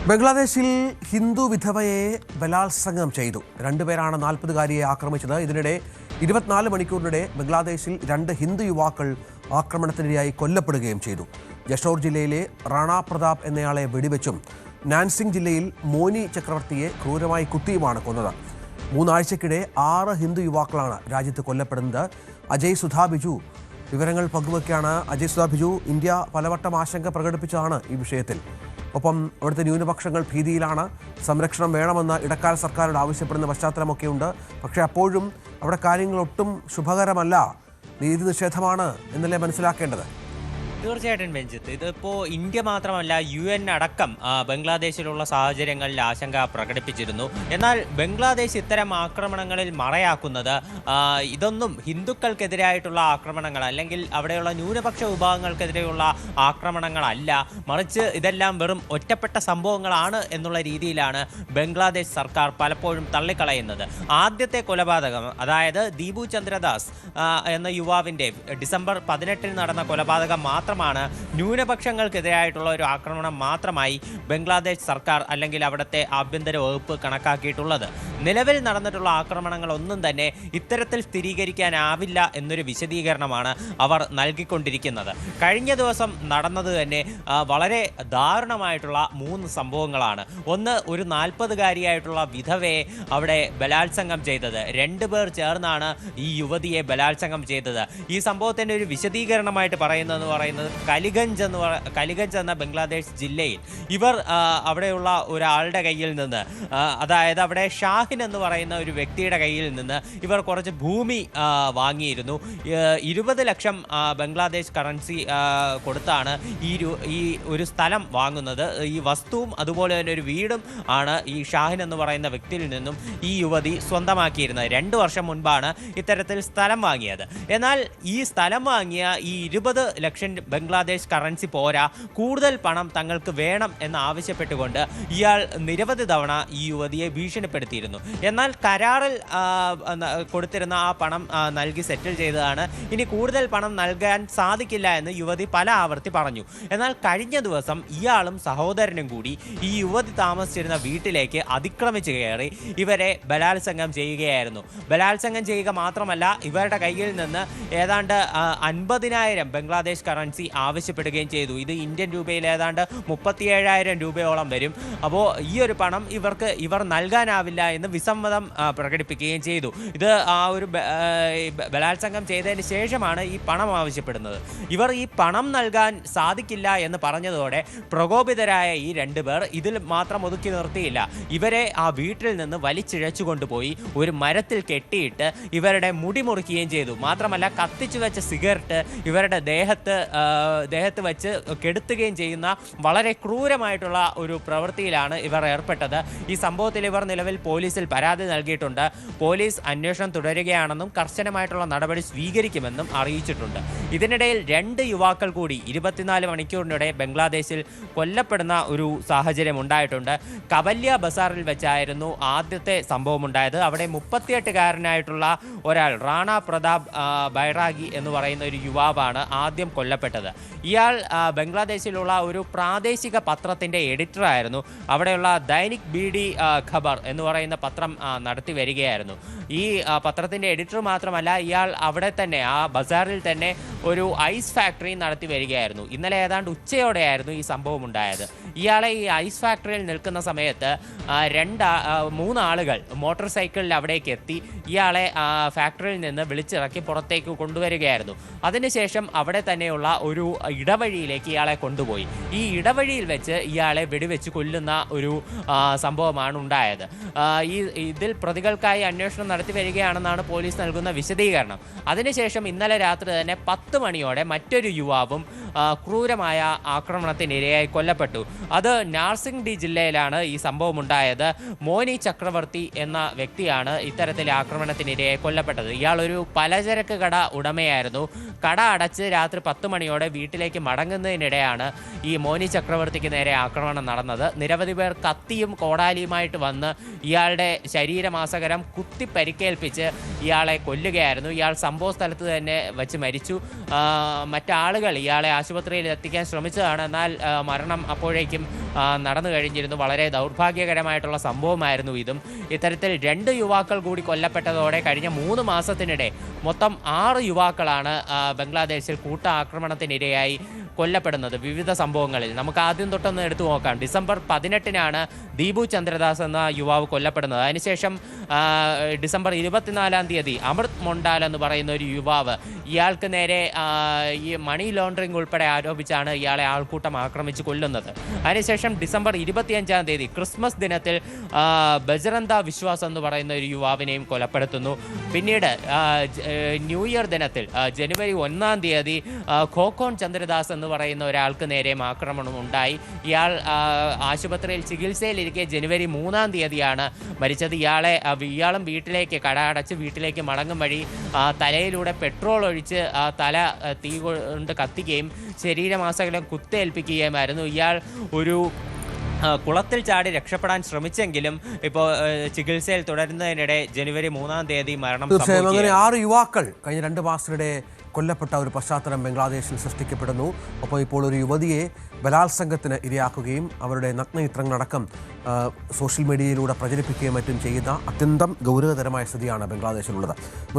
ബംഗ്ലാദേശിൽ ഹിന്ദു വിധവയെ ബലാത്സംഗം ചെയ്തു. രണ്ടുപേരാണ് 40-കാരിയെ ആക്രമിച്ചത്. ഇതിനിടെ 24 മണിക്കൂറിനിടെ ബംഗ്ലാദേശിൽ 2 ഹിന്ദു യുവാക്കൾ ആക്രമണത്തിനിരയായി കൊല്ലപ്പെടുകയും ചെയ്തു. ജഷോർ ജില്ലയിലെ റാണ പ്രതാപ് എന്നയാളെ വെടിവെച്ചും നാൻസിംഗ് ജില്ലയിൽ മോനി ചക്രവർത്തിയെ ക്രൂരമായി കുത്തിയുമാണ് കൊന്നത്. 3 ആഴ്ചക്കിടെ 6 ഹിന്ദു യുവാക്കളാണ് രാജ്യത്ത് കൊല്ലപ്പെടുന്നത്. അജയ് സുധാ ബിജു വിവരങ്ങൾ പങ്കുവയ്ക്കാണ്. അജയ് സുധാ ബിജു, ഇന്ത്യ പലവട്ടം ആശങ്ക പ്രകടിപ്പിച്ചതാണ് ഈ വിഷയത്തിൽ. ഒപ്പം അവിടുത്തെ ന്യൂനപക്ഷങ്ങൾ ഭീതിയിലാണ്. സംരക്ഷണം വേണമെന്ന് ഇടക്കാല സർക്കാരോട് ആവശ്യപ്പെടുന്ന പശ്ചാത്തലമൊക്കെയുണ്ട്. പക്ഷേ അപ്പോഴും അവിടെ കാര്യങ്ങൾ ഒട്ടും ശുഭകരമല്ല. നീതി നിഷേധമാണ് എന്നല്ലേ മനസ്സിലാക്കേണ്ടത്? തീർച്ചയായിട്ടും രഞ്ജിത്ത്, ഇതിപ്പോൾ ഇന്ത്യ മാത്രമല്ല UN അടക്കം ബംഗ്ലാദേശിലുള്ള സാഹചര്യങ്ങളിൽ ആശങ്ക പ്രകടിപ്പിച്ചിരുന്നു. എന്നാൽ ബംഗ്ലാദേശ് ഇത്തരം ആക്രമണങ്ങളിൽ മറയാക്കുന്നത് ഇതൊന്നും ഹിന്ദുക്കൾക്കെതിരായിട്ടുള്ള ആക്രമണങ്ങൾ അല്ലെങ്കിൽ അവിടെയുള്ള ന്യൂനപക്ഷ വിഭാഗങ്ങൾക്കെതിരെയുള്ള ആക്രമണങ്ങളല്ല, മറിച്ച് ഇതെല്ലാം വെറും ഒറ്റപ്പെട്ട സംഭവങ്ങളാണ് എന്നുള്ള രീതിയിലാണ് ബംഗ്ലാദേശ് സർക്കാർ പലപ്പോഴും തള്ളിക്കളയുന്നത്. ആദ്യത്തെ കൊലപാതകം, അതായത് ദീപു ചന്ദ്രദാസ് എന്ന യുവാവിൻ്റെ ഡിസംബർ 18 നടന്ന കൊലപാതകം മാത്രമാണ് ന്യൂനപക്ഷങ്ങൾക്കെതിരായിട്ടുള്ള ഒരു ആക്രമണം മാത്രമായി ബംഗ്ലാദേശ് സർക്കാർ അല്ലെങ്കിൽ അവിടുത്തെ ആഭ്യന്തര വകുപ്പ് കണക്കാക്കിയിട്ടുള്ളത്. നിലവിൽ നടന്നിട്ടുള്ള ആക്രമണങ്ങളൊന്നും തന്നെ ഇത്തരത്തിൽ സ്ഥിരീകരിക്കാനാവില്ല എന്നൊരു വിശദീകരണമാണ് അവർ നൽകിക്കൊണ്ടിരിക്കുന്നത്. കഴിഞ്ഞ ദിവസം നടന്നത് തന്നെ വളരെ ദാരുണമായിട്ടുള്ള 3 സംഭവങ്ങളാണ്. ഒന്ന്, ഒരു 40-കാരിയായിട്ടുള്ള വിധവയെ അവിടെ ബലാത്സംഗം ചെയ്തത്. 2 പേർ ചേർന്നാണ് ഈ യുവതിയെ ബലാത്സംഗം ചെയ്തത്. ഈ സംഭവത്തിൻ്റെ ഒരു വിശദീകരണമായിട്ട് പറയുന്നത് കലിഗഞ്ച് എന്ന ബംഗ്ലാദേശ് ജില്ലയിൽ ഇവർ അവിടെയുള്ള ഒരാളുടെ കയ്യിൽ നിന്ന്, അതായത് അവിടെ ഷാഹിൻ എന്ന് പറയുന്ന ഒരു വ്യക്തിയുടെ കയ്യിൽ നിന്ന് ഇവർ കുറച്ച് ഭൂമി വാങ്ങിയിരുന്നു. 20 ലക്ഷം ബംഗ്ലാദേശ് കറൻസി കൊടുത്താണ് ഈ ഒരു സ്ഥലം വാങ്ങുന്നത്. ഈ വസ്തുവും അതുപോലെ തന്നെ ഒരു വീടും ആണ് ഈ ഷാഹിൻ എന്ന് പറയുന്ന വ്യക്തിയിൽ നിന്നും ഈ യുവതി സ്വന്തമാക്കിയിരുന്നത്. 2 വർഷം മുൻപാണ് ഇത്തരത്തിൽ സ്ഥലം വാങ്ങിയത്. എന്നാൽ ഈ സ്ഥലം വാങ്ങിയ ഈ 20 ലക്ഷം ബംഗ്ലാദേശ് കറൻസി പോരാ, കൂടുതൽ പണം തങ്ങൾക്ക് വേണം എന്ന് ആവശ്യപ്പെട്ടുകൊണ്ട് ഇയാൾ നിരവധി തവണ ഈ യുവതിയെ ഭീഷണിപ്പെടുത്തിയിരുന്നു. എന്നാൽ കരാറിൽ കൊടുത്തിരുന്ന ആ പണം നൽകി സെറ്റിൽ ചെയ്തതാണ്. ഇനി കൂടുതൽ പണം നൽകാൻ സാധിക്കില്ല എന്ന് യുവതി പല ആവർത്തി പറഞ്ഞു. എന്നാൽ കഴിഞ്ഞ ദിവസം ഇയാളും സഹോദരനും കൂടി ഈ യുവതി താമസിച്ചിരുന്ന വീട്ടിലേക്ക് അതിക്രമിച്ച് കയറി ഇവരെ ബലാത്സംഗം ചെയ്യുകയായിരുന്നു. ബലാത്സംഗം ചെയ്യുക മാത്രമല്ല, ഇവരുടെ കയ്യിൽ നിന്ന് ഏതാണ്ട് 50,000 ബംഗ്ലാദേശ് കറൻസി ആവശ്യപ്പെടുകയും ചെയ്തു. ഇത് ഇന്ത്യൻ രൂപയിൽ ഏതാണ്ട് 37,000 രൂപയോളം വരും. അപ്പോൾ ഈ ഒരു പണം ഇവർ നൽകാനാവില്ല എന്ന് വിസമ്മതം പ്രകടിപ്പിക്കുകയും ചെയ്തു. ഇത് ആ ഒരു ബലാത്സംഗം ചെയ്തതിന് ശേഷമാണ് ഈ പണം ആവശ്യപ്പെടുന്നത്. ഇവർ ഈ പണം നൽകാൻ സാധിക്കില്ല എന്ന് പറഞ്ഞതോടെ പ്രകോപിതരായ ഈ 2 പേർ ഇതിൽ മാത്രം ഒതുക്കി നിർത്തിയില്ല. ഇവരെ ആ വീട്ടിൽ നിന്ന് വലിച്ചിഴച്ചു കൊണ്ടുപോയി ഒരു മരത്തിൽ കെട്ടിയിട്ട് ഇവരുടെ മുടി മുറിക്കുകയും ചെയ്തു. മാത്രമല്ല, കത്തിച്ചു വെച്ച സിഗരറ്റ് ഇവരുടെ ദേഹത്ത് വെച്ച് കെടുത്തുകയും ചെയ്യുന്ന വളരെ ക്രൂരമായിട്ടുള്ള ഒരു പ്രവൃത്തിയിലാണ് ഇവർ ഏർപ്പെട്ടത്. ഈ സംഭവത്തിൽ ഇവർ നിലവിൽ പോലീസിൽ പരാതി നൽകിയിട്ടുണ്ട്. പോലീസ് അന്വേഷണം തുടരുകയാണെന്നും കർശനമായിട്ടുള്ള നടപടി സ്വീകരിക്കുമെന്നും അറിയിച്ചിട്ടുണ്ട്. ഇതിനിടയിൽ 2 യുവാക്കൾ കൂടി 24 മണിക്കൂറിനിടെ ബംഗ്ലാദേശിൽ കൊല്ലപ്പെടുന്ന ഒരു സാഹചര്യം ഉണ്ടായിട്ടുണ്ട്. കവല്യ ബസാറിൽ വെച്ചായിരുന്നു ആദ്യത്തെ സംഭവം ഉണ്ടായത്. അവിടെ 38-കാരനായിട്ടുള്ള ഒരാൾ, റാണ പ്രതാപ് ബൈറാഗി എന്ന് പറയുന്ന ഒരു യുവാവാണ് ആദ്യം കൊല്ലപ്പെട്ടത്. ഇയാൾ ബംഗ്ലാദേശിലുള്ള ഒരു പ്രാദേശിക പത്രത്തിൻ്റെ എഡിറ്ററായിരുന്നു. അവിടെയുള്ള ദൈനിക് ബിഡി ഖബർ എന്ന് പറയുന്ന പത്രം നടത്തി വരികയായിരുന്നു. ഈ പത്രത്തിൻ്റെ എഡിറ്റർ മാത്രമല്ല, ഇയാൾ അവിടെ തന്നെ ആ ബസാറിൽ തന്നെ ഒരു ഐസ് ഫാക്ടറി നടത്തി വരികയായിരുന്നു. ഇന്നലെ ഏതാണ്ട് ഉച്ചയോടെയായിരുന്നു ഈ സംഭവം ഉണ്ടായത്. ഇയാളെ ഈ ഐസ് ഫാക്ടറിയിൽ നിൽക്കുന്ന സമയത്ത് 3 ആളുകൾ മോട്ടോർ സൈക്കിളിൽ അവിടേക്ക് എത്തി ഇയാളെ ഫാക്ടറിയിൽ നിന്ന് വിളിച്ചിറക്കി പുറത്തേക്ക് കൊണ്ടുവരികയായിരുന്നു. അതിനുശേഷം അവിടെ തന്നെയുള്ള ഒരു ഇടവഴിയിലേക്ക് ഇയാളെ കൊണ്ടുപോയി. ഈ ഇടവഴിയിൽ വെച്ച് ഇയാളെ വെടിവെച്ച് കൊല്ലുന്ന ഒരു സംഭവമാണ് ഉണ്ടായത്. ഇതിൽ പ്രതികൾക്കായി അന്വേഷണം നടത്തി വരികയാണെന്നാണ് പോലീസ് നൽകുന്ന വിശദീകരണം. അതിനുശേഷം ഇന്നലെ രാത്രി തന്നെ 10 മണിയോടെ മറ്റൊരു യുവാവും ക്രൂരമായ ആക്രമണത്തിനിരയായി കൊല്ലപ്പെട്ടു. അത് നാർസിംഗ് ജില്ലയിലാണ് ഈ സംഭവം ഉണ്ടായത്. മോനി ചക്രവർത്തി എന്ന വ്യക്തിയാണ് ഇത്തരത്തിലെ ആക്രമണത്തിനിരയായി കൊല്ലപ്പെട്ടത്. ഇയാൾ ഒരു പലചരക്ക് കട ഉടമയായിരുന്നു. കട അടച്ച് രാത്രി 10 മണിയോടെ മണിയോടെ വീട്ടിലേക്ക് മടങ്ങുന്നതിനിടെയാണ് ഈ മോനി ചക്രവർത്തിക്ക് നേരെ ആക്രമണം നടന്നത്. നിരവധി പേർ കത്തിയും കോടാലിയുമായിട്ട് വന്ന് ഇയാളുടെ ശരീരമാസകരം കുത്തി പരിക്കേൽപ്പിച്ച് ഇയാളെ കൊല്ലുകയായിരുന്നു. ഇയാൾ സംഭവ സ്ഥലത്ത് തന്നെ വെച്ച് മരിച്ചു. മറ്റാളുകൾ ഇയാളെ ആശുപത്രിയിൽ എത്തിക്കാൻ ശ്രമിച്ചതാണ്. എന്നാൽ മരണം അപ്പോഴേക്കും നടന്നു കഴിഞ്ഞിരുന്നു. വളരെ ദൗർഭാഗ്യകരമായിട്ടുള്ള സംഭവമായിരുന്നു ഇതും. ഇത്തരത്തിൽ 2 യുവാക്കൾ കൂടി കൊല്ലപ്പെട്ടതോടെ കഴിഞ്ഞ 3 മാസത്തിനിടെ മൊത്തം 6 യുവാക്കളാണ് ബംഗ്ലാദേശിൽ കൂട്ടാക്രമണത്തിനിരയായി കൊല്ലപ്പെടുന്നത് വിവിധ സംഭവങ്ങളിൽ. നമുക്ക് ആദ്യം തൊട്ടൊന്ന് എടുത്തു നോക്കാം. ഡിസംബർ 18-നാണ് ദീപു ചന്ദ്രദാസ് എന്ന യുവാവ് കൊല്ലപ്പെടുന്നത്. അതിനുശേഷം ഡിസംബർ 24-ാം തീയതി അമൃത് മൊണ്ടാൽ എന്ന് പറയുന്ന ഒരു യുവാവ്, ഇയാൾക്ക് നേരെ ഈ മണി ലോണ്ടറിംഗ് ഉൾപ്പെടെ ആരോപിച്ചാണ് ഇയാളെ ആൾക്കൂട്ടം ആക്രമിച്ച് കൊല്ലുന്നത്. അതിനുശേഷം ഡിസംബർ 25-ാം തീയതി ക്രിസ്മസ് ദിനത്തിൽ ബജ്റന്ത വിശ്വാസ് എന്ന് പറയുന്ന ഒരു യുവാവിനെയും കൊലപ്പെടുത്തുന്നു. പിന്നീട് ന്യൂ ഇയർ ദിനത്തിൽ ജനുവരി 1-ാം തീയതി ഖോഖോൺ ചന്ദ്രദാസ് എന്ന് പറയുന്ന ഒരാൾക്ക് നേരെയും ആക്രമണം ഉണ്ടായി. ഇയാൾ ആശുപത്രിയിൽ ചികിത്സയിലിരിക്കെ ജനുവരി 3-ാം തീയതിയാണ് മരിച്ചത്. ഇയാളും വീട്ടിലേക്ക് കട അടച്ച് വീട്ടിലേക്ക് മടങ്ങും വഴി തലയിലൂടെ പെട്രോൾ ഒഴിച്ച് തല തീ കൊണ്ട് കത്തിക്കുകയും ശരീരമാസകലം കുത്തേൽപ്പിക്കുകയുമായിരുന്നു. ഇയാൾ ഒരു കുളത്തിൽ ചാടി രക്ഷപ്പെടാൻ ശ്രമിച്ചെങ്കിലും ഇപ്പോൾ ചികിത്സയിൽ തുടരുന്നതിനിടെ ജനുവരി 3-ാം തീയതി മരണം തീർച്ചയായും അങ്ങനെ 6 യുവാക്കൾ കഴിഞ്ഞ 2 മാസത്തിനിടെ കൊല്ലപ്പെട്ട ഒരു പശ്ചാത്തലം ബംഗ്ലാദേശിൽ സൃഷ്ടിക്കപ്പെടുന്നു. ഒപ്പം ഇപ്പോൾ ഒരു യുവതിയെ ബലാത്സംഗത്തിന് ഇരയാക്കുകയും അവരുടെ നഗ്നചിത്രങ്ങളടക്കം സോഷ്യൽ മീഡിയയിലൂടെ പ്രചരിപ്പിക്കുകയും മറ്റും ചെയ്യുന്ന അത്യന്തം ഗൗരവതരമായ സ്ഥിതിയാണ് ബംഗ്ലാദേശിലുള്ളത്.